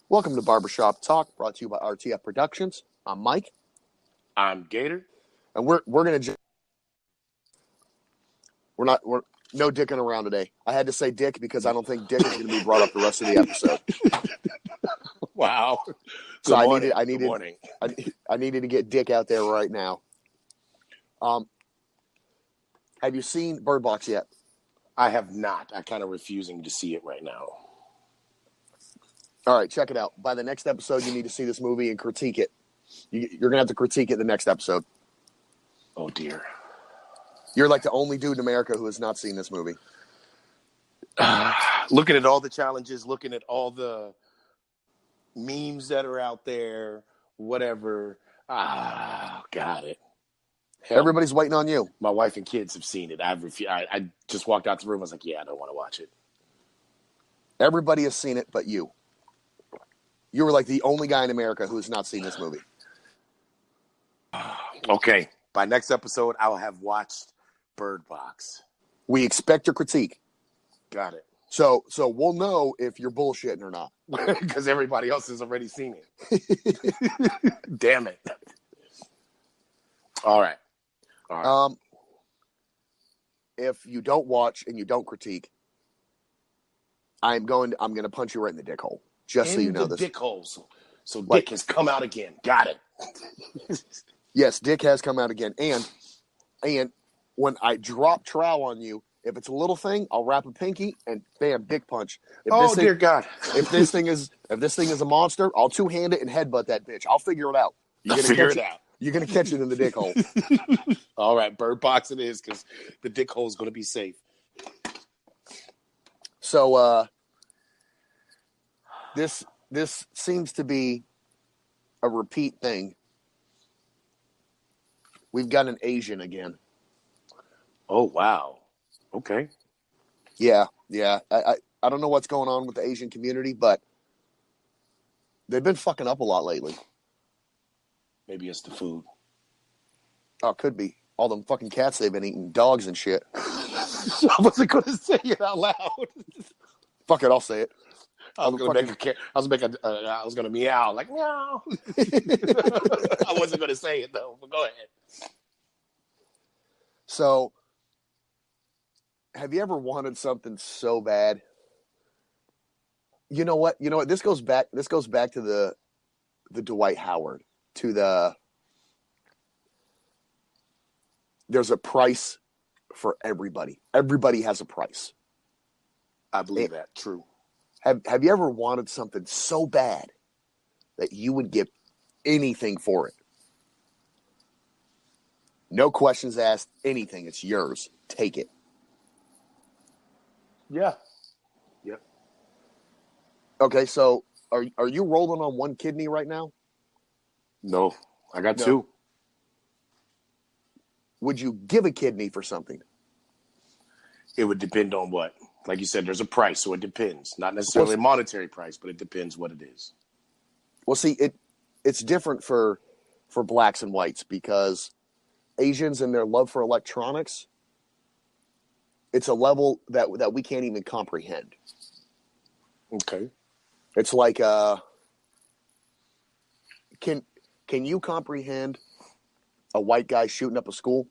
Welcome to Barbershop Talk, brought to you by RTF Productions. I'm Mike, I'm Gator. and we're no dicking around today. I had to say dick because I don't think dick is going to be brought up the rest of the episode. Wow. So Good morning. Good morning. I needed to get dick out there right now. Have you seen Bird Box yet? I have not. I'm kind of refusing to see it right now. All right, check it out. By the next episode, you need to see this movie and critique it. You're going to have to critique it the next episode. Oh, dear. You're like the only dude in America who has not seen this movie. Looking at all the challenges, looking at all the memes that are out there, whatever. Got it. Hell, Everybody's waiting on you. my wife and kids have seen it. I just walked out the room. I was like, yeah, I don't want to watch it. Everybody has seen it but you. You were like the only guy in America who has not seen this movie. Okay. By next episode, I will have watched Bird Box. We expect your critique. Got it. So we'll know if you're bullshitting or not. Because everybody else has already seen it. Damn it. All right. If you don't watch and you don't critique, I'm going to punch you right in the dick hole. Just so you know this. Dick holes. So Dick has come out again. Got it. Yes, Dick has come out again. And when I drop trowel on you, if it's a little thing, I'll wrap a pinky and bam, dick punch. Dear God. If this thing is a monster, I'll two-hand it and headbutt that bitch. I'll figure it out. You're gonna catch it in the dick hole. All right, Bird Box it is, because the dick hole is gonna be safe. So this seems to be a repeat thing. We've got an Asian again. Oh wow. Okay. Yeah. I don't know what's going on with the Asian community, but they've been fucking up a lot lately. Maybe it's the food. Oh, it could be. All them fucking cats they've been eating, dogs and shit. I wasn't gonna say it out loud. Fuck it, I'll say it. I was gonna meow like meow. I wasn't gonna say it though, but go ahead. So, have you ever wanted something so bad? You know what? This goes back to the Dwight Howard, to there's a price for everybody. Everybody has a price. I believe that. True. Have you ever wanted something so bad that you would give anything for it? No questions asked, anything. It's yours. Take it. Yeah. Yep. Okay, so are you rolling on one kidney right now? No, I got two. Would you give a kidney for something? It would depend on what. Like you said, there's a price, so it depends. Not necessarily a monetary price, but it depends what it is. Well, see, it's different for blacks and whites, because Asians and their love for electronics, it's a level that we can't even comprehend. Okay. It's like can you comprehend a white guy shooting up a school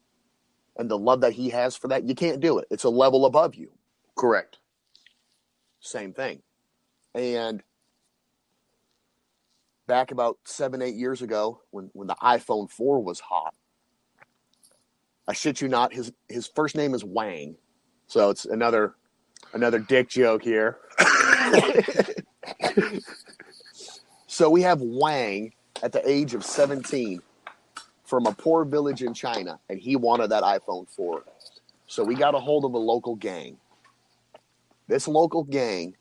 and the love that he has for that? You can't do it. It's a level above you. Correct. Same thing. And back about 7-8 years ago, when the iPhone 4 was hot, I shit you not, his first name is Wang. So it's another dick joke here. So we have Wang at the age of 17 from a poor village in China, and he wanted that iPhone 4. So we got a hold of a local gang. This local gang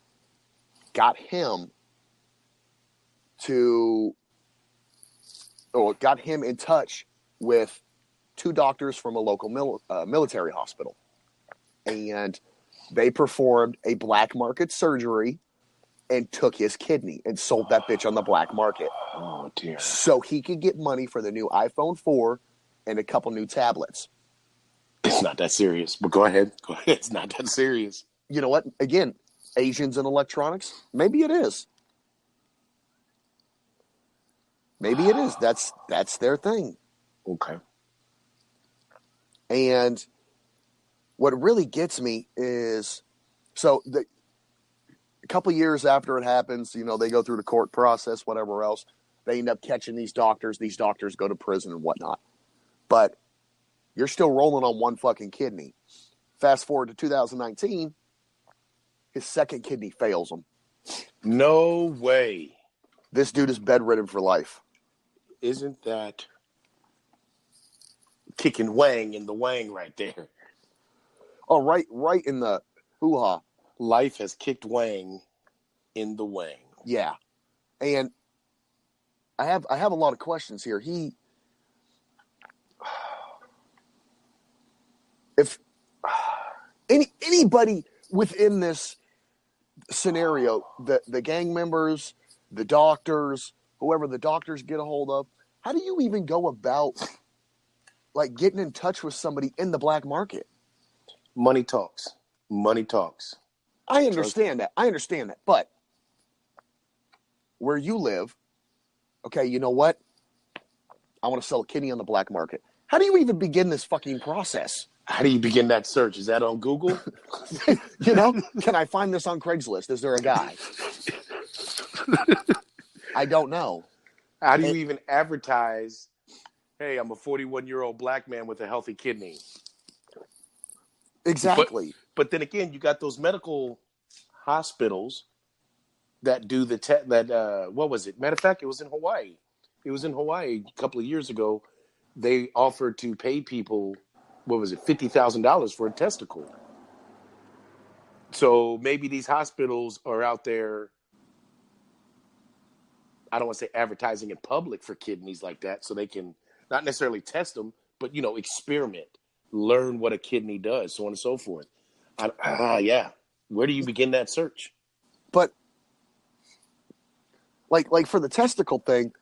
got him in touch with two doctors from a local military hospital. And they performed a black market surgery and took his kidney and sold that bitch on the black market. Oh, dear. So he could get money for the new iPhone 4 and a couple new tablets. It's not that serious, but go ahead. It's not that serious. You know what? Again, Asians and electronics, maybe it is. Maybe it is. That's their thing. Okay. And what really gets me is, a couple years after it happens, they go through the court process, whatever else. They end up catching these doctors. These doctors go to prison and whatnot. But you're still rolling on one fucking kidney. Fast forward to 2019, his second kidney fails him. No way. This dude is bedridden for life. Isn't that kicking Wang in the Wang right there? Oh, right in the hoo-ha. Life has kicked Wang in the Wang. Yeah. And I have a lot of questions here. If anybody within this scenario, the gang members, the doctors, whoever the doctors get a hold of, how do you even go about like getting in touch with somebody in the black market? Money talks. Money talks. I understand that. But where you live, okay, you know what? I want to sell a kidney on the black market. How do you even begin this fucking process? How do you begin that search? Is that on Google? Can I find this on Craigslist? Is there a guy? I don't know. How do you even advertise, hey, I'm a 41-year-old black man with a healthy kidney? Exactly. But then again, you got those medical hospitals that do what was it? Matter of fact, it was in Hawaii. A couple of years ago. They offered to pay people, what was it, $50,000 for a testicle. So maybe these hospitals are out there, I don't want to say advertising in public for kidneys like that, so they can not necessarily test them, but, experiment, learn what a kidney does, so on and so forth. Yeah. Where do you begin that search? But like for the testicle thing,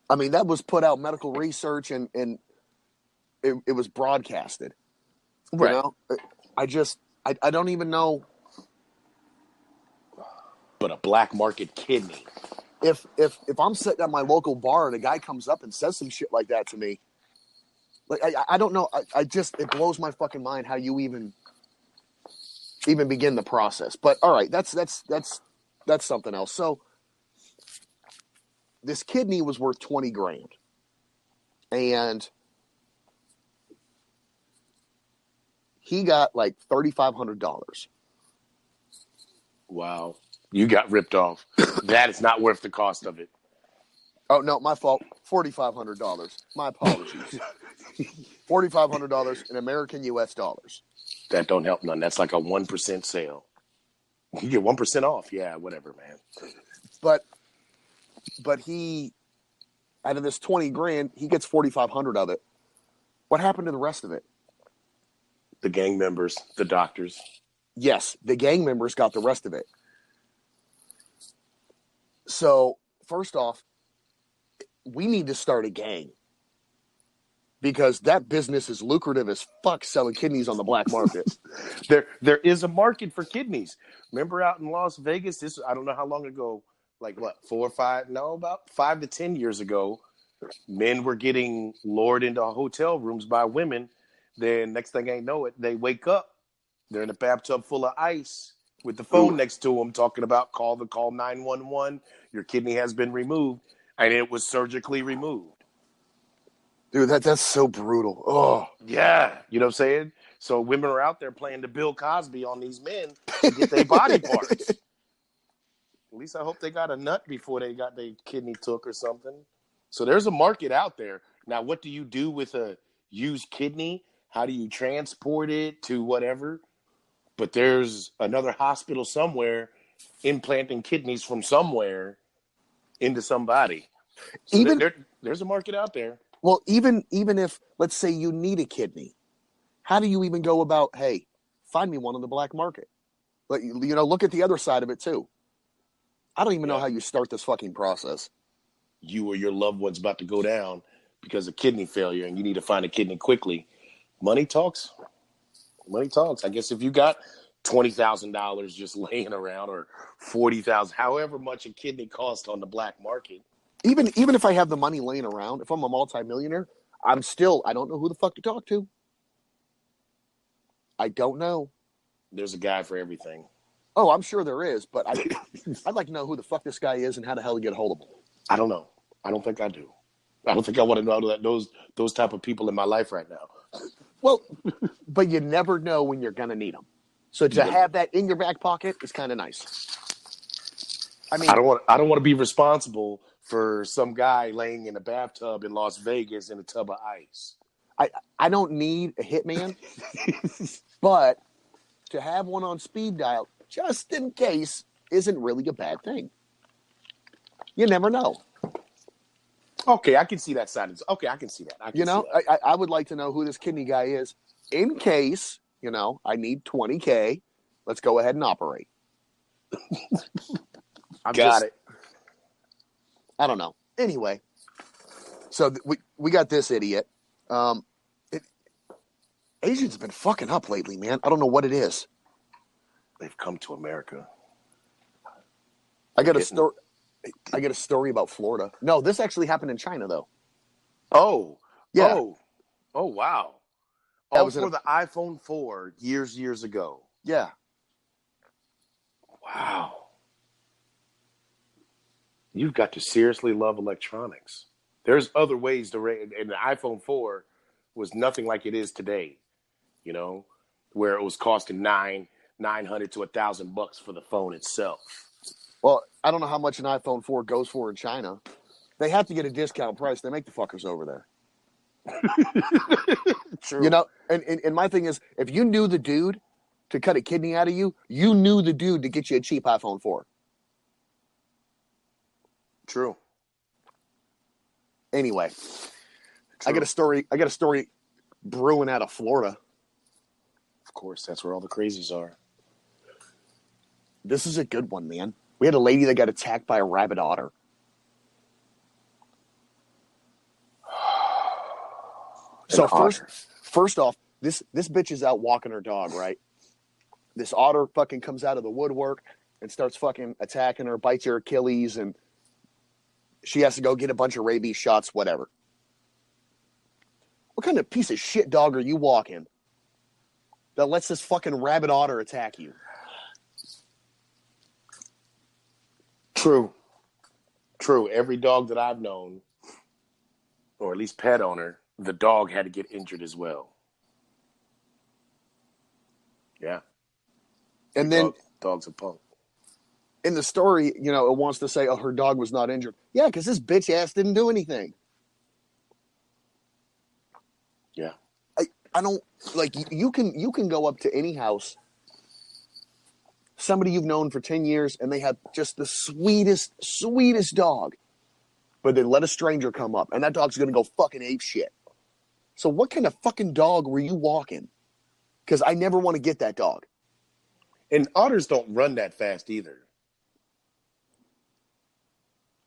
I mean, that was put out medical research and it was broadcasted. Right. You know? I don't even know. But a black market kidney. If I'm sitting at my local bar and a guy comes up and says some shit like that to me, like I don't know. It blows my fucking mind how you even begin the process. But all right, that's something else. So this kidney was worth $20,000, and he got like $3,500. Wow. You got ripped off. That is not worth the cost of it. Oh, no, my fault. $4,500. My apologies. $4,500 in American U.S. dollars. That don't help none. That's like a 1% sale. You get 1% off. Yeah, whatever, man. But he, out of this $20,000, he gets $4,500 of it. What happened to the rest of it? The gang members, the doctors. Yes, the gang members got the rest of it. So, first off, we need to start a gang. Because that business is lucrative as fuck selling kidneys on the black market. There is a market for kidneys. Remember out in Las Vegas, I don't know how long ago, like what, about 5 to 10 years ago, men were getting lured into hotel rooms by women. Then next thing I know it, they wake up. They're in a bathtub full of ice with the phone next to them talking about call 911. Your kidney has been removed. And it was surgically removed. Dude, that's so brutal. Oh. Yeah. You know what I'm saying? So women are out there playing the Bill Cosby on these men to get their body parts. At least I hope they got a nut before they got their kidney took or something. So there's a market out there. Now, what do you do with a used kidney? How do you transport it to whatever? But there's another hospital somewhere implanting kidneys from somewhere into somebody. So there's a market out there. Well, even if, let's say you need a kidney, how do you even go about, hey, find me one on the black market? But, look at the other side of it, too. I don't even know how you start this fucking process. You or your loved one's about to go down because of kidney failure, and you need to find a kidney quickly. Money talks. Money talks. I guess if you got $20,000 just laying around or $40,000, however much a kidney costs on the black market. Even if I have the money laying around, if I'm a multimillionaire, I don't know who the fuck to talk to. I don't know. There's a guy for everything. Oh, I'm sure there is, but I'd like to know who the fuck this guy is and how the hell to get a hold of him. I don't know. I don't think I do. I don't think I want to know those type of people in my life right now. Well, but you never know when you're going to need them. So to have that in your back pocket is kind of nice. I mean, I don't want to be responsible for some guy laying in a bathtub in Las Vegas in a tub of ice. I don't need a hitman, but to have one on speed dial just in case isn't really a bad thing. You never know. Okay, I can see that side. Okay, I can see that. I would like to know who this kidney guy is in case, I need 20K. Let's go ahead and operate. Got it. I don't know. Anyway, so we got this idiot. Asians have been fucking up lately, man. I don't know what it is. They've come to America. I got a story about Florida. No, this actually happened in China, though. Oh. Yeah. Oh, wow. That All was for the iPhone 4 years ago. Yeah. Wow. You've got to seriously love electronics. There's other ways to rate, and the iPhone 4 was nothing like it is today, where it was costing $900 to $1,000 for the phone itself. Well, I don't know how much an iPhone 4 goes for in China. They have to get a discount price. They make the fuckers over there. True. And my thing is, if you knew the dude to cut a kidney out of you, you knew the dude to get you a cheap iPhone 4. True. Anyway, True. I got a story brewing out of Florida. Of course, that's where all the crazies are. This is a good one, man. We had a lady that got attacked by a rabid otter. So first off, this bitch is out walking her dog, right? This otter fucking comes out of the woodwork and starts fucking attacking her, bites her Achilles, and she has to go get a bunch of rabies shots, whatever. What kind of piece of shit dog are you walking that lets this fucking rabid otter attack you? True. Every dog that I've known, or at least pet owner, the dog had to get injured as well. Yeah. And then dog's a punk. In the story, it wants to say, oh, her dog was not injured. Yeah, because this bitch ass didn't do anything. Yeah. I don't you can go up to any house, somebody you've known for 10 years, and they have just the sweetest dog. But then let a stranger come up, and that dog's going to go fucking ape shit. So what kind of fucking dog were you walking? Because I never want to get that dog. And otters don't run that fast either.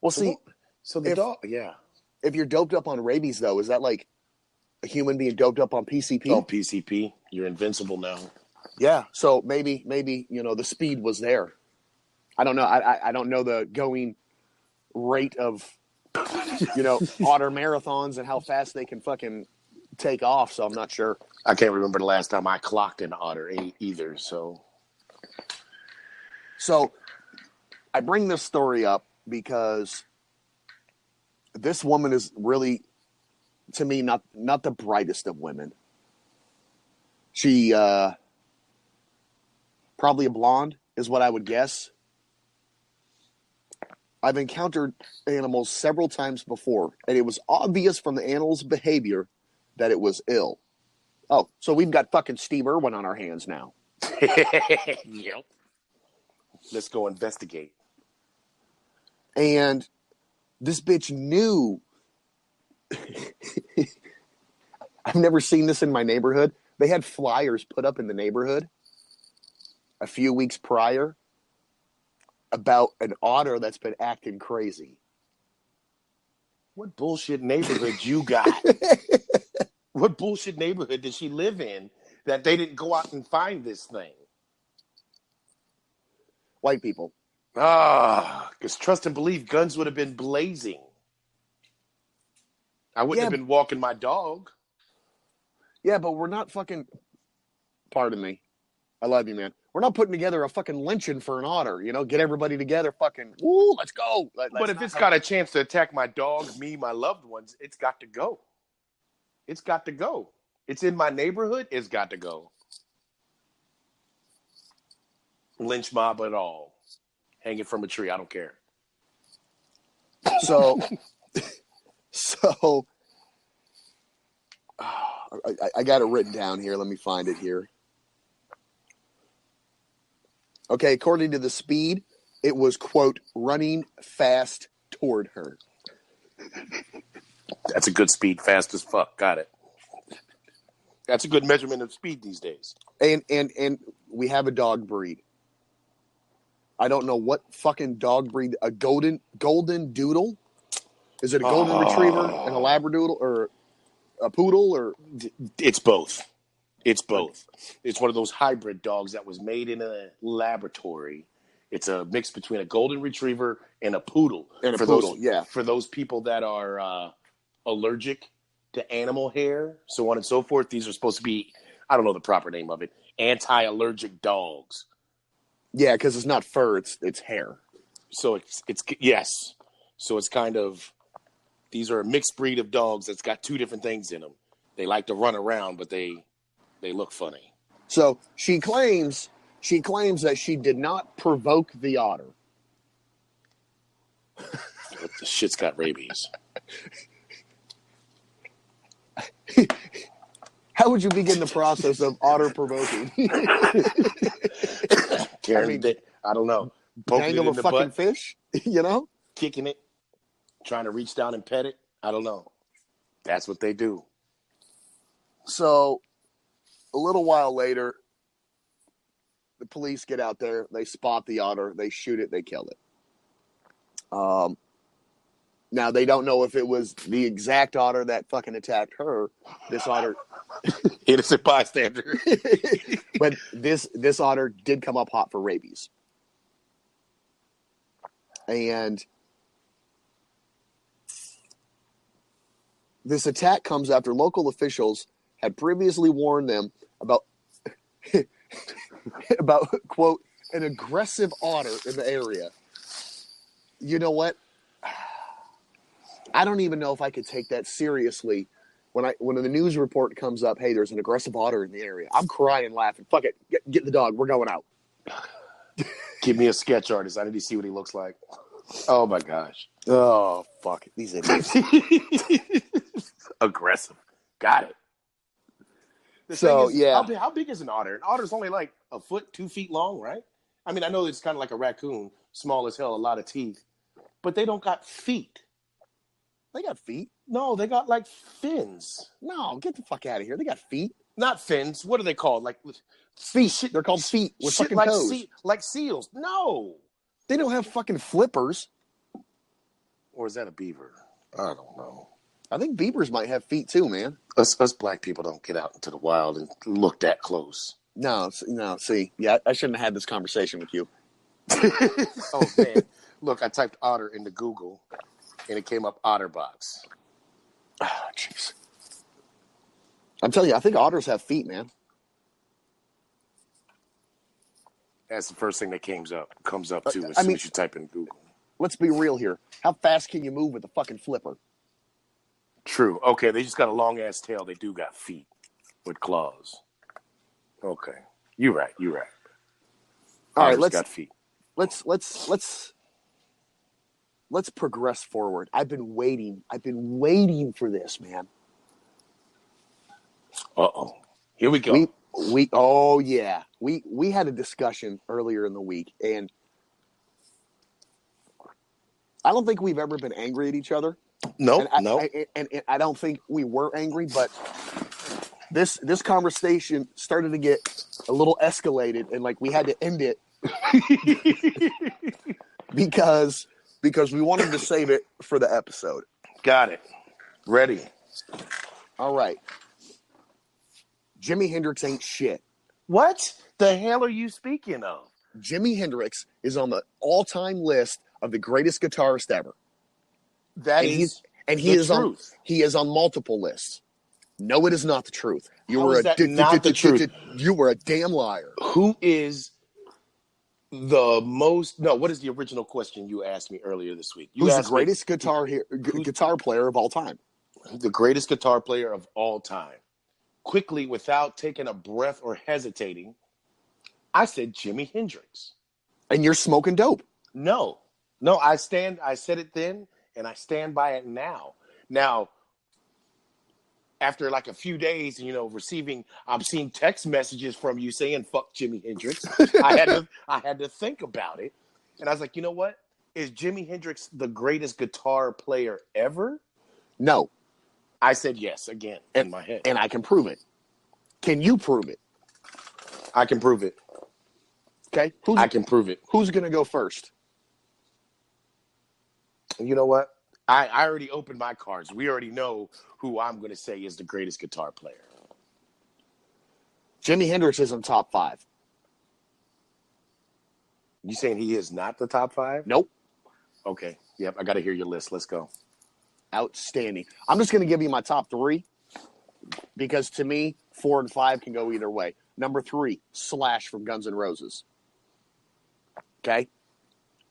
Well, see, so the dog, yeah. If you're doped up on rabies, though, is that like a human being doped up on PCP? Oh, PCP. You're invincible now. Yeah. So maybe the speed was there. I don't know. I don't know the going rate of otter marathons and how fast they can fucking take off. So I'm not sure. I can't remember the last time I clocked an otter either. So I bring this story up because this woman is really, to me, not the brightest of women. She probably a blonde is what I would guess. I've encountered animals several times before, and it was obvious from the animal's behavior that it was ill. Oh, so we've got fucking Steve Irwin on our hands now. Yep. Let's go investigate. And this bitch knew. I've never seen this in my neighborhood. They had flyers put up in the neighborhood a few weeks prior about an otter that's been acting crazy. What bullshit neighborhood you got? What bullshit neighborhood did she live in that they didn't go out and find this thing? White people. Because trust and believe, guns would have been blazing. I wouldn't have been walking my dog. Yeah, but we're not fucking. Pardon me. I love you, man. We're not putting together a fucking lynching for an otter. You know, get everybody together. Fucking, woo, let's go. But if it's got a chance to attack my dog, me, my loved ones, it's got to go. It's got to go. It's in my neighborhood. It's got to go. Lynch mob at all. Hang it from a tree. I don't care. So I got it written down here. Let me find it here. Okay, according to the speed, it was, quote, running fast toward her. That's a good speed, fast as fuck. Got it. That's a good measurement of speed these days. And we have a dog breed. I don't know what fucking dog breed. A golden doodle? Is it a golden retriever and a labradoodle or a poodle or? It's both. It's both. It's one of those hybrid dogs that was made in a laboratory. It's a mix between a golden retriever and a poodle. For those people that are allergic to animal hair, so on and so forth, these are supposed to be, I don't know the proper name of it, anti-allergic dogs. Yeah, because it's not fur, it's hair. So it's yes. So it's kind of, these are a mixed breed of dogs that's got two different things in them. They like to run around, but they look funny. So she claims that she did not provoke the otter. The shit's got rabies. How would you begin the process of otter provoking? Karen, I don't know. Dangle a fucking butt, fish, you know? Kicking it, trying to reach down and pet it. I don't know. That's what they do. So a little while later, the police get out there. They spot the otter. They shoot it. They kill it. Now, they don't know if it was the exact otter that fucking attacked her. This otter... Innocent bystander. But this otter did come up hot for rabies. And this attack comes after local officials had previously warned them about, quote, an aggressive otter in the area. You know what? I don't even know if I could take that seriously when the news report comes up, hey, there's an aggressive otter in the area. I'm crying and laughing. Fuck it. Get the dog. We're going out. Give me a sketch artist. I need to see what he looks like. Oh, my gosh. Oh, fuck it. These idiots. Aggressive. Got it. How big is an otter? An otter's only like a foot, 2 feet long, right? I mean, I know it's kind of like a raccoon. Small as hell, a lot of teeth. But they don't got feet. They got feet. No, they got like fins. No, get the fuck out of here. They got feet. Not fins. What are they called? Like feet. Shit, they're called feet with fucking like toes. Like seals. No. They don't have fucking flippers. Or is that a beaver? I don't know. I think beavers might have feet too, man. Us black people don't get out into the wild and look that close. No. See, yeah, I shouldn't have had this conversation with you. Oh man, look, I typed otter into Google, and it came up OtterBox. Oh, jeez. I'm telling you, I think otters have feet, man. That's the first thing that comes up too as soon as you type in Google. Let's be real here. How fast can you move with a fucking flipper? True. Okay, they just got a long ass tail. They do got feet with claws. Okay, you're right. All right, let's got feet. Let's progress forward. I've been waiting for this, man. Uh-oh. Here we go. We had a discussion earlier in the week, and I don't think we've ever been angry at each other. No. And I don't think we were angry, but this conversation started to get a little escalated, and like we had to end it because we wanted to save it for the episode. Got it. Ready. All right. Jimi Hendrix ain't shit. What the hell are you speaking of? Jimi Hendrix is on the all-time list of the greatest guitarist ever. And the truth. He is on multiple lists. No, it is not the truth. How is that not the truth? You were a damn liar. Who is the most? No, what is the original question you asked me earlier this week? Who's the greatest guitar player of all time? The greatest guitar player of all time. Quickly, without taking a breath or hesitating, I said Jimi Hendrix. And you're smoking dope. No, I said it then, and I stand by it now. Now, after like a few days, I'm seeing text messages from you saying "fuck Jimi Hendrix." I had to think about it, and I was like, you know what? Is Jimi Hendrix the greatest guitar player ever? No. I said yes again in my head, and I can prove it. Can you prove it? I can prove it. Okay, I can prove it. Who's gonna go first? You know what? I already opened my cards. We already know who I'm going to say is the greatest guitar player. Jimi Hendrix is in top 5. You saying he is not the top 5? Nope. Okay. Yep. I got to hear your list. Let's go. Outstanding. I'm just going to give you my top 3 because to me, 4 and 5 can go either way. Number 3, Slash from Guns N' Roses. Okay.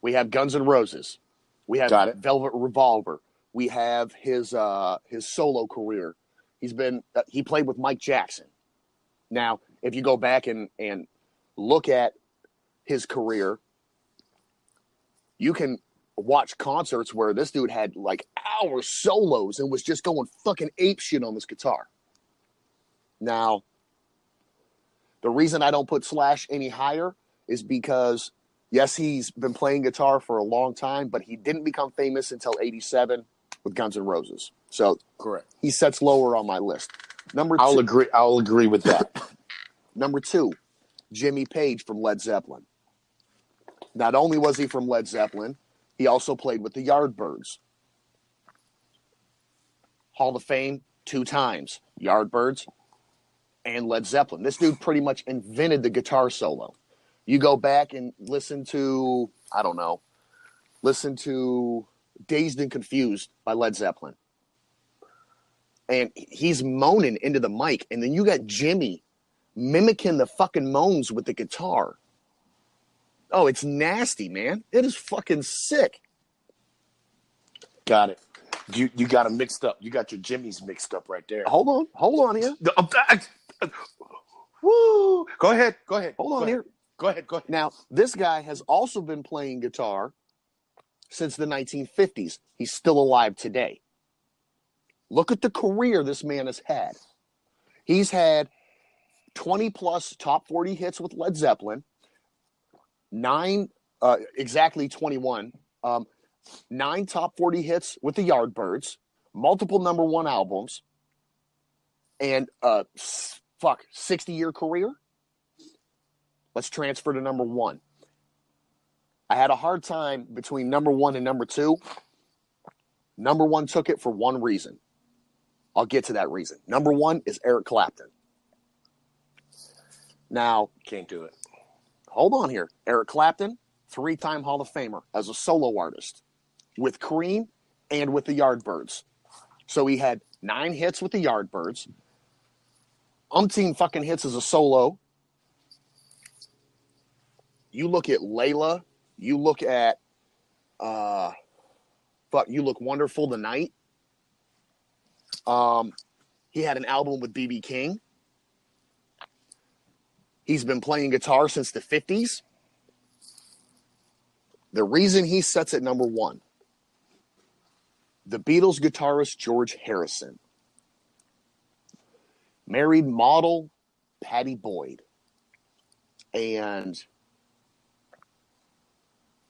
We have Guns N' Roses. We have Velvet Revolver. We have his solo career. He played with Mike Jackson. Now, if you go back and look at his career, you can watch concerts where this dude had like hour solos and was just going fucking apeshit on this guitar. Now, the reason I don't put Slash any higher is because yes, he's been playing guitar for a long time, but he didn't become famous until 87 with Guns N' Roses. So correct. He sets lower on my list. I'll agree with that. Number 2, Jimmy Page from Led Zeppelin. Not only was he from Led Zeppelin, he also played with the Yardbirds. Hall of Fame 2 times. Yardbirds and Led Zeppelin. This dude pretty much invented the guitar solo. You go back and listen to Dazed and Confused by Led Zeppelin. And he's moaning into the mic. And then you got Jimmy mimicking the fucking moans with the guitar. Oh, it's nasty, man. It is fucking sick. Got it. You got them mixed up. You got your Jimmys mixed up right there. Hold on here. Woo! Go ahead. Hold on here. Go ahead. Now, this guy has also been playing guitar since the 1950s. He's still alive today. Look at the career this man has had. He's had 20-plus top 40 hits with Led Zeppelin, 21, 9 top 40 hits with the Yardbirds, multiple number 1 albums, and 60-year career. Let's transfer to number 1. I had a hard time between number 1 and number 2. Number 1 took it for one reason. I'll get to that reason. Number 1 is Eric Clapton. Now, can't do it. Hold on here. Eric Clapton, 3-time Hall of Famer as a solo artist with Cream and with the Yardbirds. So he had 9 hits with the Yardbirds, umpteen fucking hits as a solo. You look at Layla. You look at You Look Wonderful Tonight. He had an album with B.B. King. He's been playing guitar since the 50s. The reason he sets at number 1, the Beatles guitarist George Harrison married model Patty Boyd. And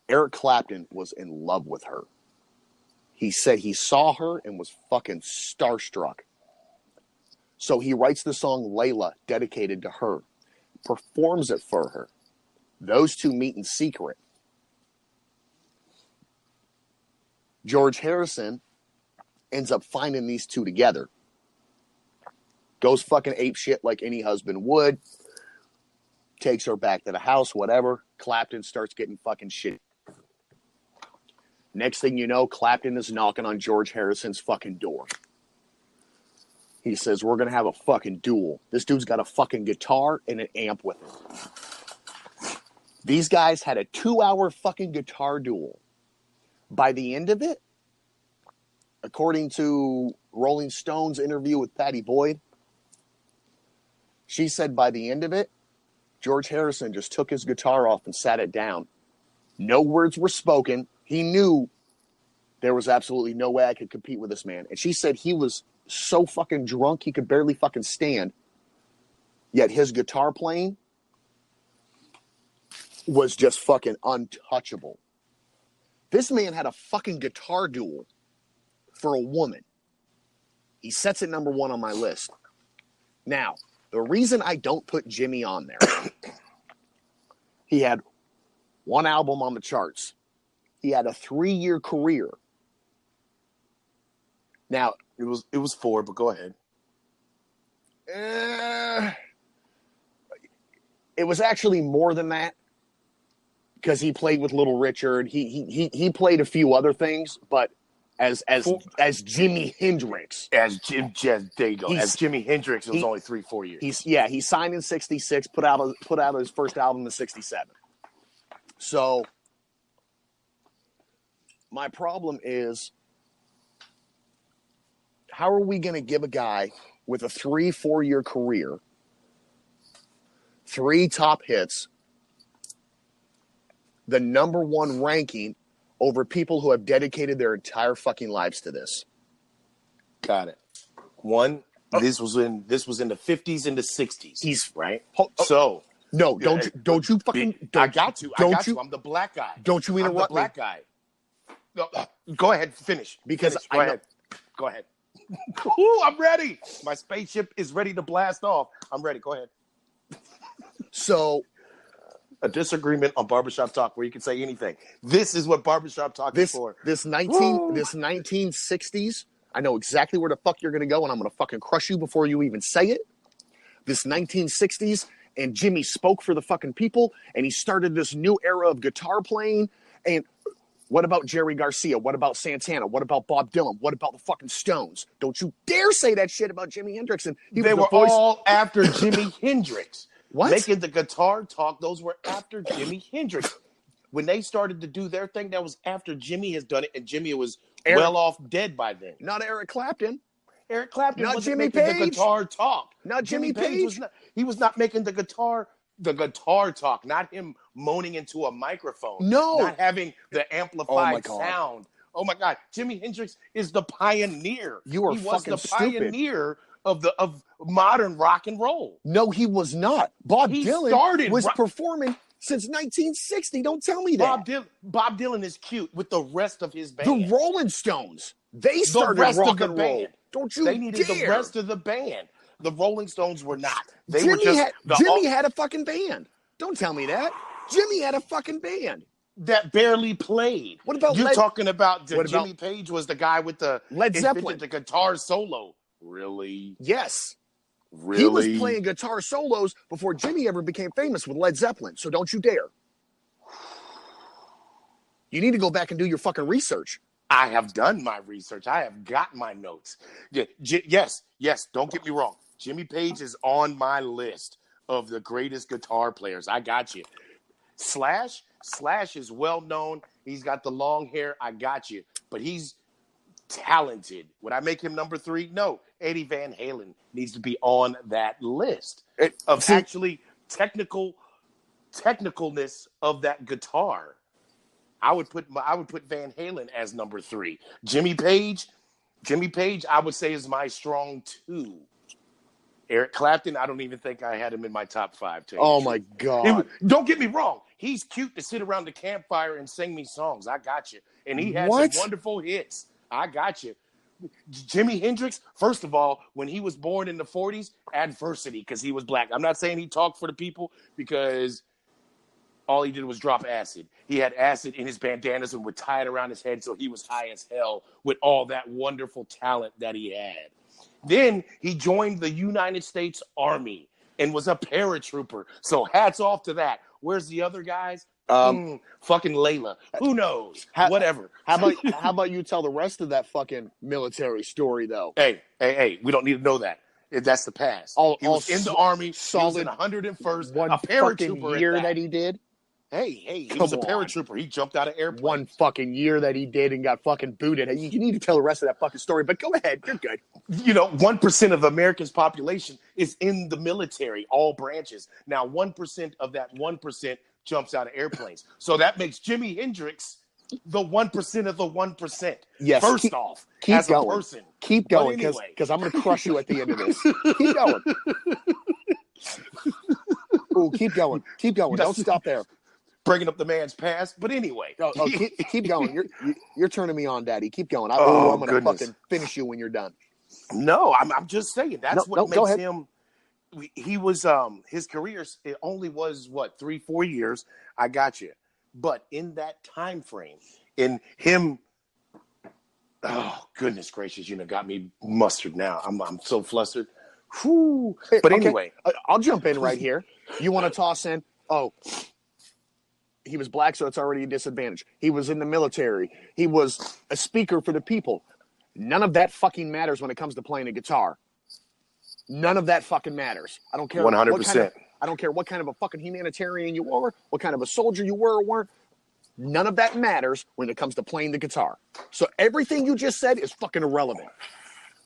Eric Clapton was in love with her. He said he saw her and was fucking starstruck. So he writes the song Layla, dedicated to her, performs it for her. Those two meet in secret. George Harrison ends up finding these two together. Goes fucking ape shit like any husband would. Takes her back to the house, whatever. Clapton starts getting fucking shit. Next thing you know, Clapton is knocking on George Harrison's fucking door. He says, we're going to have a fucking duel. This dude's got a fucking guitar and an amp with him. These guys had a 2-hour fucking guitar duel. By the end of it, according to Rolling Stone's interview with Patty Boyd, she said by the end of it, George Harrison just took his guitar off and sat it down. No words were spoken. He knew there was absolutely no way I could compete with this man. And she said he was so fucking drunk he could barely fucking stand. Yet his guitar playing was just fucking untouchable. This man had a fucking guitar duel for a woman. He sets it number 1 on my list. Now, the reason I don't put Jimmy on there, he had 1 album on the charts. He had a 3-year career. Now, it was 4, but go ahead. It was actually more than that because he played with Little Richard. He played a few other things, but as Jimi Hendrix, there you go. As Jimi Hendrix, it was only 3-4 years. He signed in '66, put out his first album in '67. So my problem is, how are we going to give a guy with a 3-4 year career 3 top hits the number 1 ranking over people who have dedicated their entire fucking lives to this? Got it. One, this was in the 50s and the 60s. He's right. So no, don't you fucking. I got you. I'm the black guy. Don't you interrupt I'm the black guy. No, go ahead, finish. Because Go ahead. Ooh, I'm ready. My spaceship is ready to blast off. I'm ready. Go ahead. So, a disagreement on Barbershop Talk where you can say anything. This is what Barbershop Talk is for. This 1960s, I know exactly where the fuck you're going to go, and I'm going to fucking crush you before you even say it. This 1960s, and Jimmy spoke for the fucking people, and he started this new era of guitar playing. And what about Jerry Garcia? What about Santana? What about Bob Dylan? What about the fucking Stones? Don't you dare say that shit about Jimi Hendrix. And they were all after Jimi Hendrix. What? Making the guitar talk, those were after Jimi Hendrix. When they started to do their thing, that was after Jimmy has done it, and Jimmy was well off dead by then. Not Eric Clapton. Eric Clapton not wasn't Jimmy making Page. The guitar talk. Not Jimmy Page. He was not making the guitar talk, not him moaning into a microphone. No. Not having the amplified sound. Oh my God. Jimi Hendrix is the pioneer. You are fucking stupid. He was the pioneer of modern rock and roll. No, he was not. Bob Dylan was performing since 1960. Don't tell me that. Bob Dylan is cute with the rest of his band. The Rolling Stones. They started rock and roll. Don't you dare. They needed the rest of the band. The Rolling Stones were not. Jimmy had a fucking band. Don't tell me that. Jimmy had a fucking band. That barely played. What about talking about Jimmy Page was the guy with the Led Zeppelin, the guitar solo. Really? Yes. Really? He was playing guitar solos before Jimmy ever became famous with Led Zeppelin. So don't you dare. You need to go back and do your fucking research. I have done my research. I have got my notes. Yes. Don't get me wrong. Jimmy Page is on my list of the greatest guitar players. I got you. Slash is well known. He's got the long hair. I got you. But he's talented. Would I make him number 3? No. Eddie Van Halen needs to be on that list of actually technicalness of that guitar. I would put Van Halen as number 3. Jimmy Page, I would say is my strong 2. Eric Clapton, I don't even think I had him in my top 5. Oh my God! Don't get me wrong. He's cute to sit around the campfire and sing me songs. I got you. And he had some wonderful hits. I got you. Jimi Hendrix, first of all, when he was born in the 40s, adversity because he was black. I'm not saying he talked for the people because all he did was drop acid. He had acid in his bandanas and would tie it around his head so he was high as hell with all that wonderful talent that he had. Then he joined the United States Army and was a paratrooper. So hats off to that. Where's the other guys? Fucking Layla. Who knows? How, Whatever. how about you tell the rest of that fucking military story though? Hey, we don't need to know that. That's the past. He was in the Army. Solid, he was in 101st. one A fucking paratrooper year at that. he did. He Come was a on. paratrooper. He jumped out of airplanes. One fucking year that he did and got fucking booted. You need to tell the rest of that fucking story, but go ahead. You're good. 1% of America's population is in the military, all branches. Now, 1% of that 1% jumps out of airplanes. So that makes Jimi Hendrix the 1% of the 1%. Yes. First off, keep as going. a person. Keep going, because anyway. I'm going to crush you at the end of this. Keep going. Ooh, keep going. Keep going. Don't stop there. Bringing up the man's past, but anyway. Keep going. You're turning me on, Daddy. Keep going. I'm going to fucking finish you when you're done. No, I'm just saying that's what makes him. He was his career. It only was 3-4 years. I got you, but in that time frame, in him. Oh goodness gracious! Got me mustard now. I'm so flustered. Whew. But anyway, I'll jump in right here. You want to toss in? Oh. He was black, so it's already a disadvantage. He was in the military. He was a speaker for the people. None of that fucking matters when it comes to playing a guitar. None of that fucking matters. I don't care. 100%. I don't care what kind of a fucking humanitarian you were, what kind of a soldier you were or weren't. None of that matters when it comes to playing the guitar. So everything you just said is fucking irrelevant.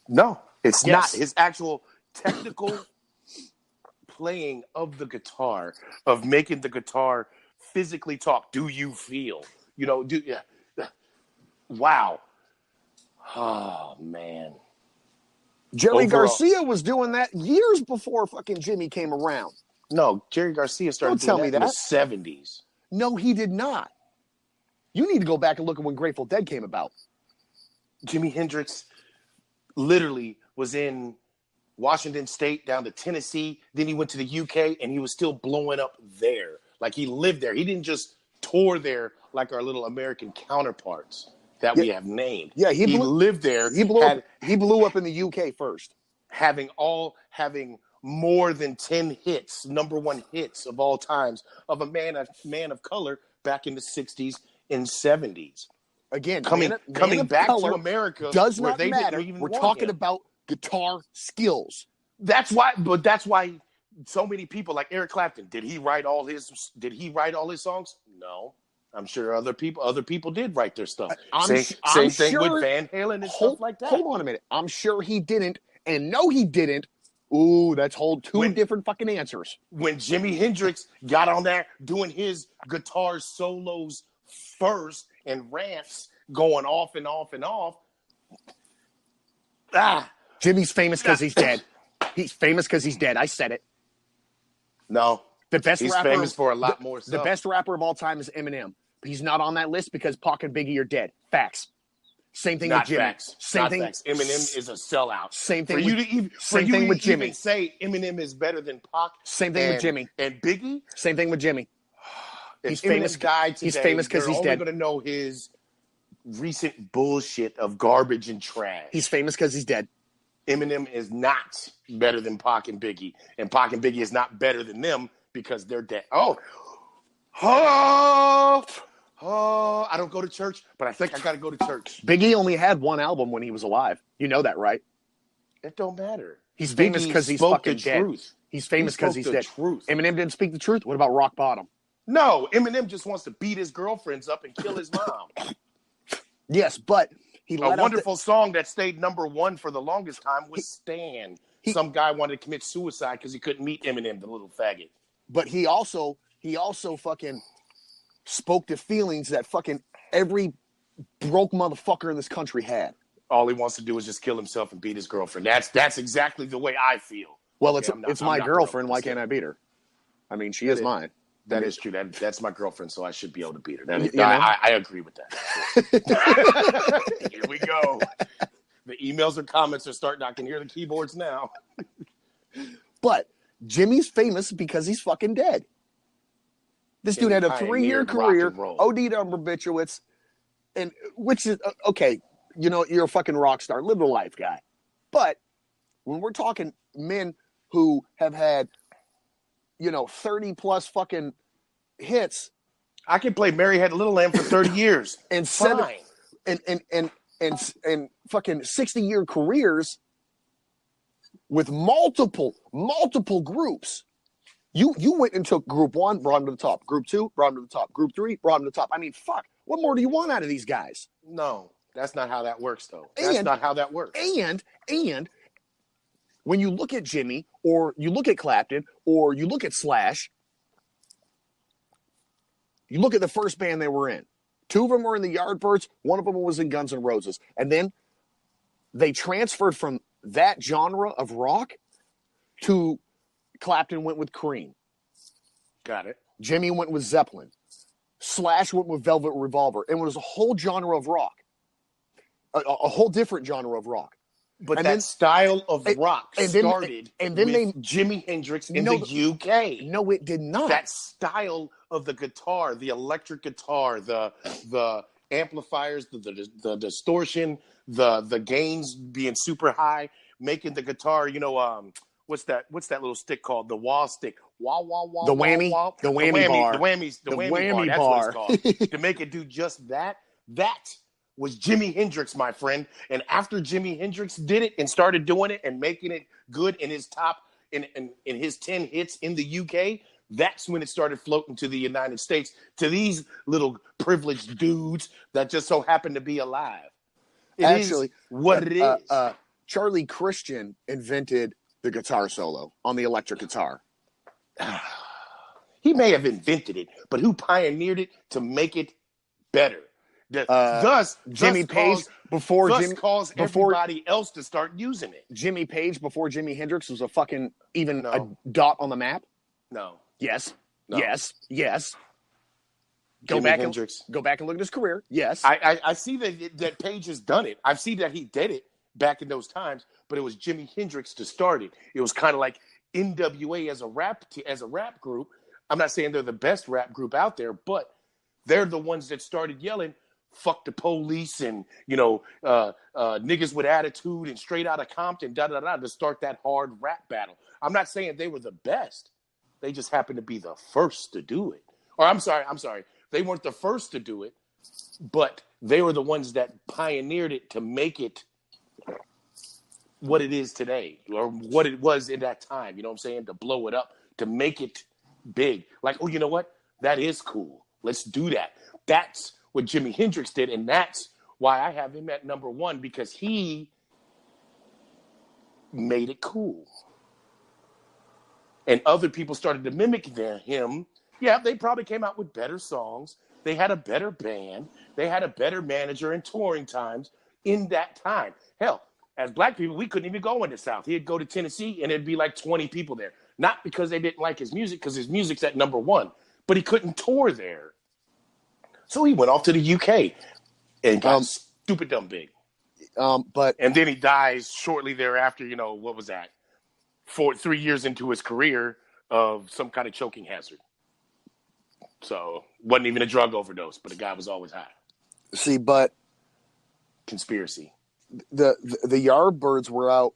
No, it's not. His actual technical playing of the guitar, of making the guitar physically talk. Do you feel? Wow. Oh man. Jerry Garcia was doing that years before fucking Jimmy came around. No, Jerry Garcia started doing that in the 70s. No, he did not. You need to go back and look at when Grateful Dead came about. Jimi Hendrix literally was in Washington State down to Tennessee. Then he went to the UK and he was still blowing up there. Like he lived there. He didn't just tour there like our little American counterparts that we have named. Yeah, he lived there. He blew up in the UK first. Having more than 10 hits, number one hits of all times, of a man of color back in the 60s and 70s. Again, coming back to America does not matter. We're talking about guitar skills. That's why so many people like Eric Clapton, did he write all his songs? No. I'm sure other people did write their stuff. Same thing with Van Halen and stuff like that. Hold on a minute. I'm sure he didn't, and no, he didn't. Ooh, that's two different fucking answers. When Jimi Hendrix got on there doing his guitar solos first and rants going off and off and off. Jimmy's famous because he's dead. He's famous because he's dead. I said it. No. He's famous for a lot more stuff. The best rapper of all time is Eminem. He's not on that list because Pac and Biggie are dead. Facts. Same thing with Jimmy. Facts. Eminem is a sellout. Same thing with Jimmy. Even say Eminem is better than Pac. Same thing with Jimmy. And Biggie. Same thing with Jimmy. He's famous. Died today, he's famous because he's dead. You're only going to know his recent bullshit of garbage and trash. He's famous because he's dead. Eminem is not better than Pac and Biggie, and Pac and Biggie is not better than them because they're dead. I don't go to church, but I think I got to go to church. Biggie only had one album when he was alive. You know that, right? It don't matter. He's famous because he's fucking dead. He's famous because he's dead. Truth. Eminem didn't speak the truth. What about Rock Bottom? No, Eminem just wants to beat his girlfriends up and kill his mom. Yes, but he a wonderful song that stayed number one for the longest time was Stan. Some guy wanted to commit suicide because he couldn't meet Eminem, the little faggot. But he also fucking spoke the feelings that fucking every broke motherfucker in this country had. All he wants to do is just kill himself and beat his girlfriend. That's exactly the way I feel. Well, it's my girlfriend. Why can't I beat her? I mean, she is mine. That is true. That's my girlfriend, so I should be able to beat her. I agree with that. Here we go. The emails or comments are starting. I can hear the keyboards now. But Jimmy's famous because he's fucking dead. This dude had a 3-year career, OD'd on barbiturates, and which is okay. You know, you're a fucking rock star, live the life, guy. But when we're talking men who have had 30 plus fucking hits, I can play Mary Had a Little Lamb for 30 years. and Fine. and fucking 60-year careers with multiple groups. You went and took group 1, brought them to the top. Group 2, brought them to the top. Group 3, brought them to the top. I mean, fuck. What more do you want out of these guys? No, that's not how that works, though. That's not how that works. And when you look at Jimmy, or you look at Clapton, or you look at Slash, you look at the first band they were in. 2 of them were in the Yardbirds. 1 of them was in Guns N' Roses. And then they transferred from that genre of rock to Clapton went with Cream. Got it. Jimmy went with Zeppelin. Slash went with Velvet Revolver. And it was a whole genre of rock. A whole different genre of rock. But and that style of rock started and then with Jimi Hendrix in the UK. No, it did not. That style of the guitar, the electric guitar, the amplifiers, the distortion, the gains being super high, making the guitar, what's that little stick called? The wah stick. Wah, wah, wah, the whammy, wah, wah. The whammy bar. The whammy bar. That's what it's called. To make it do just that, that was Jimi Hendrix, my friend. And after Jimi Hendrix did it and started doing it and making it good in his top, in his 10 hits in the UK, that's when it started floating to the United States, to these little privileged dudes that just so happen to be alive. Actually, what it is. Charlie Christian invented the guitar solo on the electric guitar. He may have invented it, but who pioneered it to make it better? Thus, Jimmy Page caused everybody else to start using it. Jimmy Page before Jimi Hendrix was a fucking a dot on the map. No. Yes. No. Yes. Go Jimi back Hendrix. And look at his career. Yes. I see that Page has done it. I've seen that he did it back in those times, but it was Jimi Hendrix to start it. It was kind of like NWA as a rap group. I'm not saying they're the best rap group out there, but they're the ones that started yelling, "Fuck the police," and niggas with attitude and Straight Outta Compton, to start that hard rap battle. I'm not saying they were the best. They just happened to be the first to do it. Or I'm sorry. They weren't the first to do it, but they were the ones that pioneered it to make it what it is today, or what it was in that time. You know what I'm saying? To blow it up, to make it big. Like, oh, you know what? That is cool. Let's do that. That's what Jimi Hendrix did, and that's why I have him at number 1, because he made it cool. And other people started to mimic him. Yeah, they probably came out with better songs. They had a better band. They had a better manager and touring times in that time. Hell, as black people, we couldn't even go in the South. He'd go to Tennessee, and it'd be like 20 people there. Not because they didn't like his music, because his music's at number 1. But he couldn't tour there. So he went off to the UK and got stupid dumb big. And then he dies shortly thereafter, what was that? 3 years into his career of some kind of choking hazard. So wasn't even a drug overdose, but the guy was always high. See, but conspiracy. The Yardbirds were out,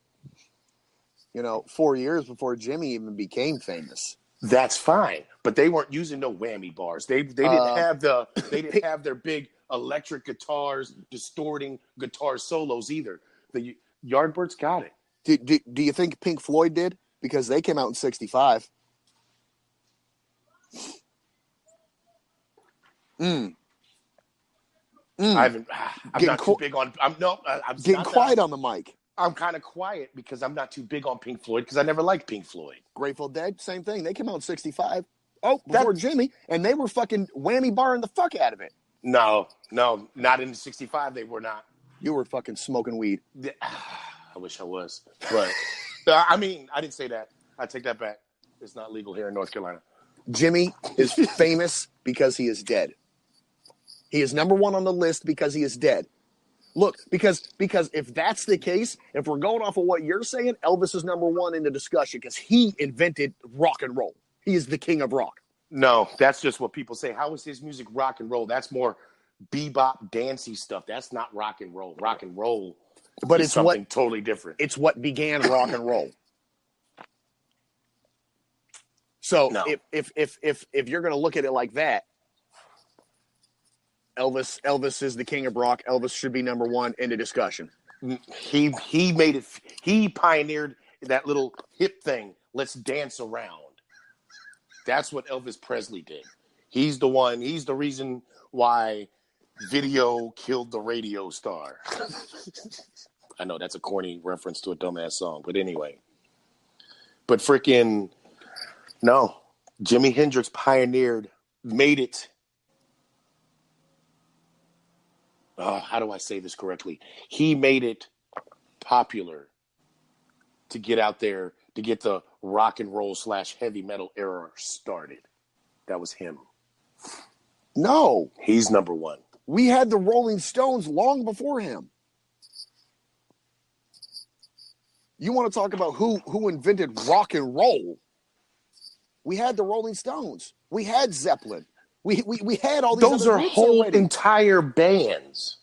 4 years before Jimmy even became famous. That's fine, but they weren't using no whammy bars. They didn't have their big electric guitars distorting guitar solos either. The Yardbirds got it. Do you think Pink Floyd did? Because they came out in '65. I'm not too big on. I'm getting quiet on the mic. I'm kind of quiet because I'm not too big on Pink Floyd because I never liked Pink Floyd. Grateful Dead, same thing. They came out in '65. Oh, before Jimmy, and they were fucking whammy barring the fuck out of it. No, not in '65. They were not. You were fucking smoking weed. I wish I was, but I didn't say that. I take that back. It's not legal here in North Carolina. Jimmy is famous because he is dead. He is number 1 on the list because he is dead. Look, because if that's the case, if we're going off of what you're saying, Elvis is number 1 in the discussion because he invented rock and roll. He is the king of rock. No, that's just what people say. How is his music rock and roll? That's more bebop, dancey stuff. That's not rock and roll. Rock and roll, but it's something totally different. It's what began rock and roll. So if you're going to look at it like that, Elvis is the king of rock. Elvis should be number one. End of discussion. He made it. He pioneered that little hip thing. Let's dance around. That's what Elvis Presley did. He's the one. He's the reason why video killed the radio star. I know that's a corny reference to a dumbass song, but anyway. But freaking no, Jimi Hendrix made it. How do I say this correctly? He made it popular to get out there, to get the rock and roll / heavy metal era started. That was him. No. He's number one. We had the Rolling Stones long before him. You want to talk about who invented rock and roll? We had the Rolling Stones. We had Zeppelin. We had all these. Those are whole entire bands.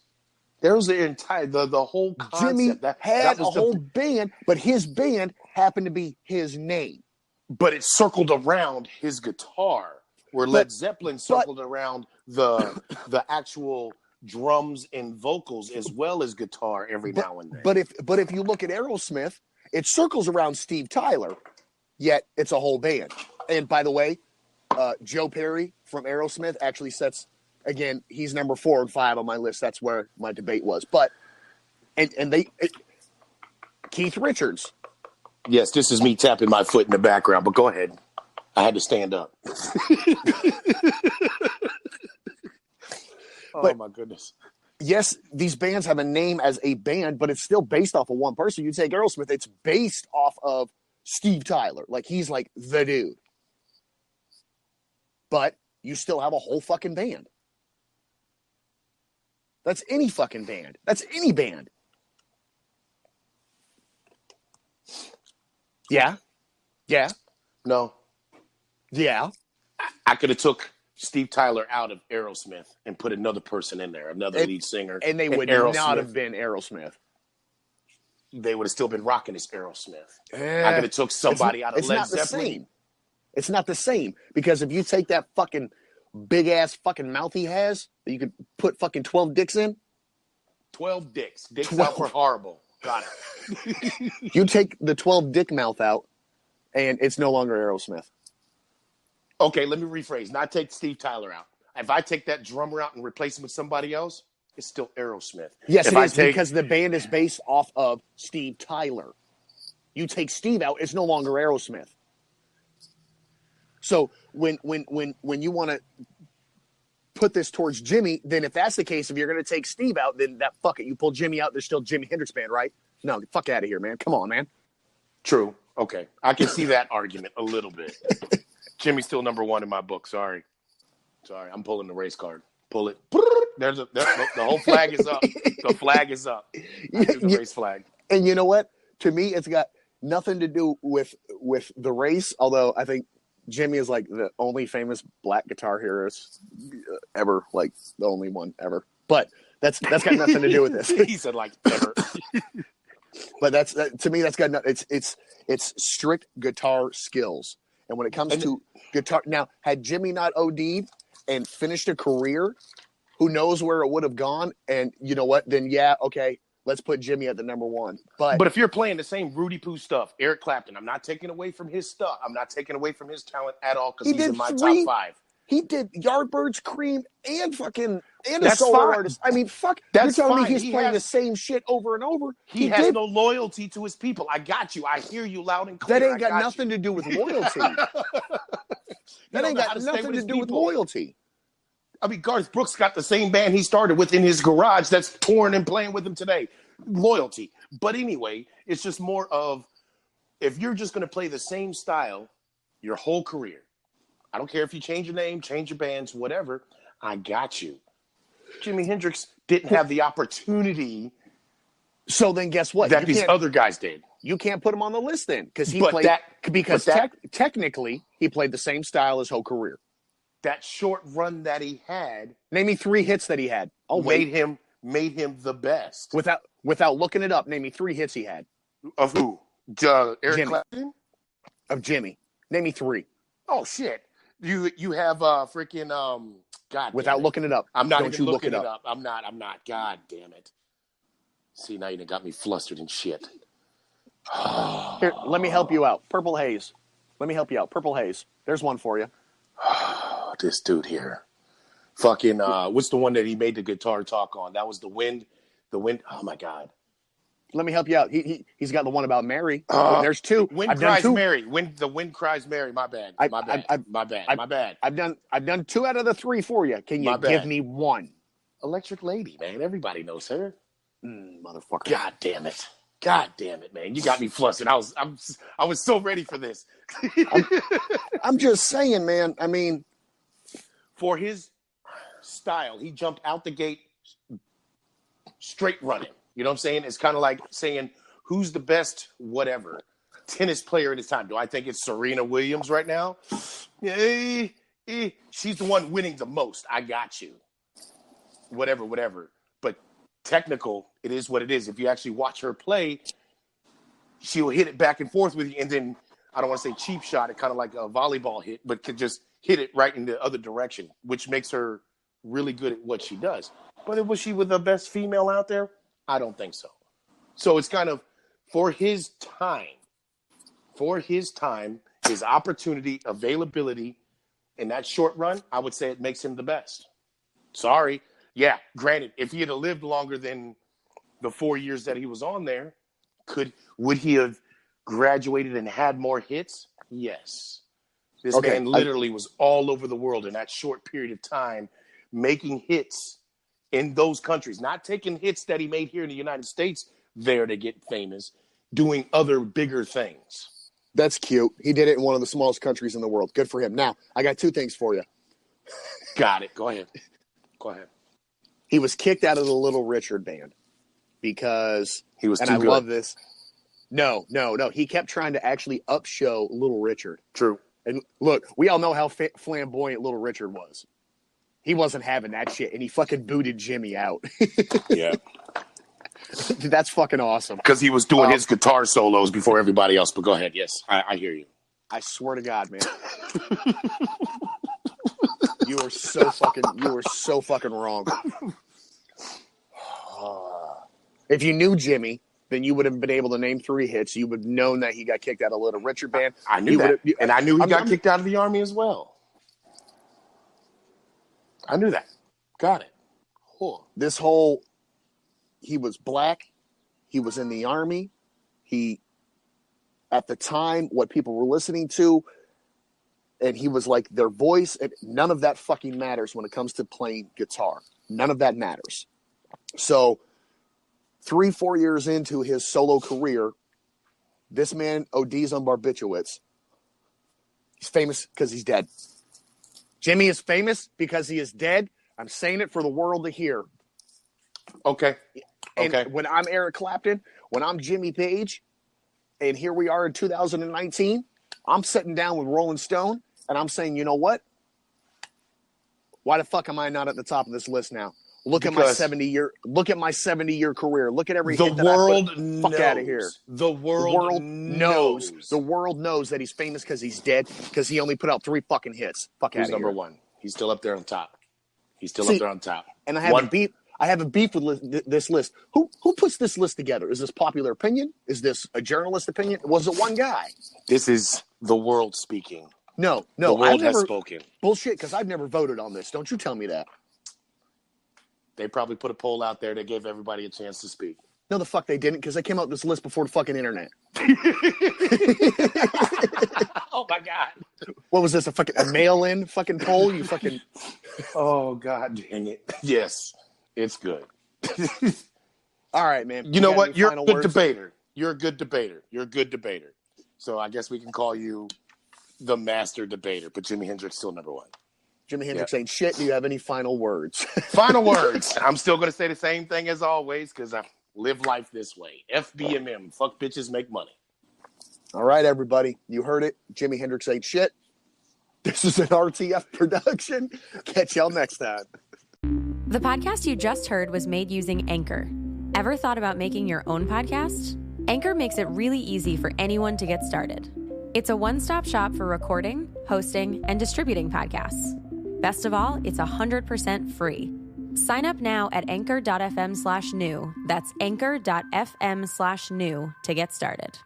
There's the whole concept. Jimmy that had was a whole band, but his band happened to be his name. But it circled around his guitar, where Led Zeppelin circled around the actual drums and vocals as well as guitar every now and then. But if you look at Aerosmith, it circles around Steve Tyler, yet it's a whole band. And by the way, Joe Perry from Aerosmith actually sets, again, he's number 4 and 5 on my list. That's where my debate was. But Keith Richards. Yes, this is me tapping my foot in the background, but go ahead. I had to stand up. Oh my goodness. Yes, these bands have a name as a band, but it's still based off of one person. You take Aerosmith, it's based off of Steve Tyler. Like, he's like the dude. But you still have a whole fucking band. That's any fucking band. That's any band. Yeah. Yeah. No. Yeah. I could have took Steve Tyler out of Aerosmith and put another person in there, another lead singer. And they would not have been Aerosmith. They would have still been rocking as Aerosmith. I could have took somebody out of Led Zeppelin. It's not the same. Because if you take that fucking big-ass fucking mouth he has, that you could put fucking 12 dicks in. 12 dicks. Dicks out for horrible. Got it. You take the 12 dick mouth out, and it's no longer Aerosmith. Okay, let me rephrase. Not take Steve Tyler out. If I take that drummer out and replace him with somebody else, it's still Aerosmith. Yes, it is, because the band is based off of Steve Tyler. You take Steve out, it's no longer Aerosmith. So when you want to put this towards Jimmy, then if that's the case, if you're going to take Steve out, then fuck it. You pull Jimmy out, there's still Jimi Hendrix band, right? No, fuck out of here, man. Come on, man. True. Okay. I can see that argument a little bit. Jimmy's still number 1 in my book. Sorry. I'm pulling the race card. Pull it. The whole flag is up. The flag is up. I do the race flag. And you know what? To me, it's got nothing to do with the race, although I think Jimmy is like the only famous black guitar hero ever, like the only one ever. But that's got nothing to do with this. He said like ever. But to me, that's got it's strict guitar skills. And when it comes to guitar, now had Jimmy not OD'd and finished a career, who knows where it would have gone? And you know what? Then yeah, okay, let's put Jimmy at the number 1. But if you're playing the same Rudy Poo stuff, Eric Clapton, I'm not taking away from his stuff. I'm not taking away from his talent at all because he's in my top 5. He did Yardbirds, Cream, and a That's solo fine. artist. I mean, fuck. That's you're telling fine. me he's playing the same shit over and over? He has no loyalty to his people. I got you. I hear you loud and clear. That ain't got nothing to do with loyalty. That ain't got nothing to do with loyalty. I mean, Garth Brooks got the same band he started with in his garage that's touring and playing with him today. Loyalty. But anyway, it's just more of, if you're just going to play the same style your whole career, I don't care if you change your name, change your bands, whatever, I got you. Jimi Hendrix didn't have the opportunity. So then guess what? That these other guys did. You can't put him on the list then, because technically he played the same style his whole career. That short run that he had. Name me 3 hits that he had. Made him the best. Without looking it up, name me 3 hits he had. Of who? Eric Clapton? Of Jimmy. Name me 3. Oh shit. You have freaking God. Without looking it up. I'm not Don't even you looking look it up. I'm not. God damn it. See, now you done got me flustered and shit. Here, let me help you out. Purple Haze. Let me help you out. Purple Haze. There's one for you. This dude here. Fucking what's the one that he made the guitar talk on? That was the wind. The wind. Oh my God. Let me help you out. He's got the one about Mary. There's two. Wind cries Mary. The wind cries Mary. My bad. My bad. I've done 2 out of the 3 for you. Can you give me one? Electric Lady, man. Everybody knows her. Motherfucker. God damn it, man. You got me flustered. I was so ready for this. I'm just saying, man. I mean, for his style, he jumped out the gate straight running. You know what I'm saying? It's kind of like saying, who's the best whatever tennis player at his time? Do I think it's Serena Williams right now? She's the one winning the most. I got you. Whatever. But technical, it is what it is. If you actually watch her play, she'll hit it back and forth with you. And then, I don't want to say cheap shot, it kind of like a volleyball hit, but could just hit it right in the other direction, which makes her really good at what she does. But was she with the best female out there? I don't think so. So it's kind of for his time, his opportunity, availability in that short run, I would say it makes him the best. Sorry. Yeah, granted, if he had lived longer than the 4 years that he was on there, would he have graduated and had more hits? Yes. This man literally was all over the world in that short period of time, making hits in those countries, not taking hits that he made here in the United States there to get famous, doing other bigger things. That's cute. He did it in one of the smallest countries in the world. Good for him. Now, I got 2 things for you. Got it. Go ahead. He was kicked out of the Little Richard band because he was too good. I love this. No. He kept trying to actually upshow Little Richard. True. And look, we all know how flamboyant Little Richard was. He wasn't having that shit, and he fucking booted Jimmy out. Yeah. That's fucking awesome. Because he was doing his guitar solos before everybody else. But go ahead. Yes, I hear you. I swear to God, man. You are so fucking wrong. If you knew Jimmy, then you would have been able to name 3 hits. You would have known that he got kicked out of Little Richard band. I knew that. And I knew he got kicked out of the Army as well. I knew that. Got it. Cool. He was black. He was in the Army. At the time, what people were listening to, and he was like their voice, and none of that fucking matters when it comes to playing guitar. None of that matters. So 3-4 years into his solo career, this man ODs on barbiturates. He's famous because he's dead. Jimmy is famous because he is dead. I'm saying it for the world to hear. Okay. And when I'm Eric Clapton, when I'm Jimmy Page, and here we are in 2019, I'm sitting down with Rolling Stone, and I'm saying, you know what? Why the fuck am I not at the top of this list now? Look at my 70-year career. Look at every hit that I put. Fuck out of here. The world knows. The world knows that he's famous because he's dead, because he only put out 3 fucking hits. Fuck out of here. Who's number 1? He's still up there on top. Up there on top. And I have a beef with this list. Who puts this list together? Is this popular opinion? Is this a journalist opinion? Was it one guy? This is the world speaking. No. The world has spoken. Bullshit, because I've never voted on this. Don't you tell me that. They probably put a poll out there that gave everybody a chance to speak. No, the fuck they didn't, because they came out with this list before the fucking internet. Oh, my God. What was this, a mail-in fucking poll? You fucking... Oh, God dang it. Yes, it's good. All right, man. You know what? You're a good debater. You're a good debater. So I guess we can call you the master debater, but Jimi Hendrix still number 1. Jimi Hendrix ain't shit. Do you have any final words? Final words. I'm still going to say the same thing as always because I live life this way. FBMM. Fuck bitches, make money. All right, everybody. You heard it. Jimi Hendrix ain't shit. This is an RTF production. Catch y'all next time. The podcast you just heard was made using Anchor. Ever thought about making your own podcast? Anchor makes it really easy for anyone to get started. It's a one-stop shop for recording, hosting, and distributing podcasts. Best of all, it's 100% free. Sign up now at anchor.fm/new. That's anchor.fm/new to get started.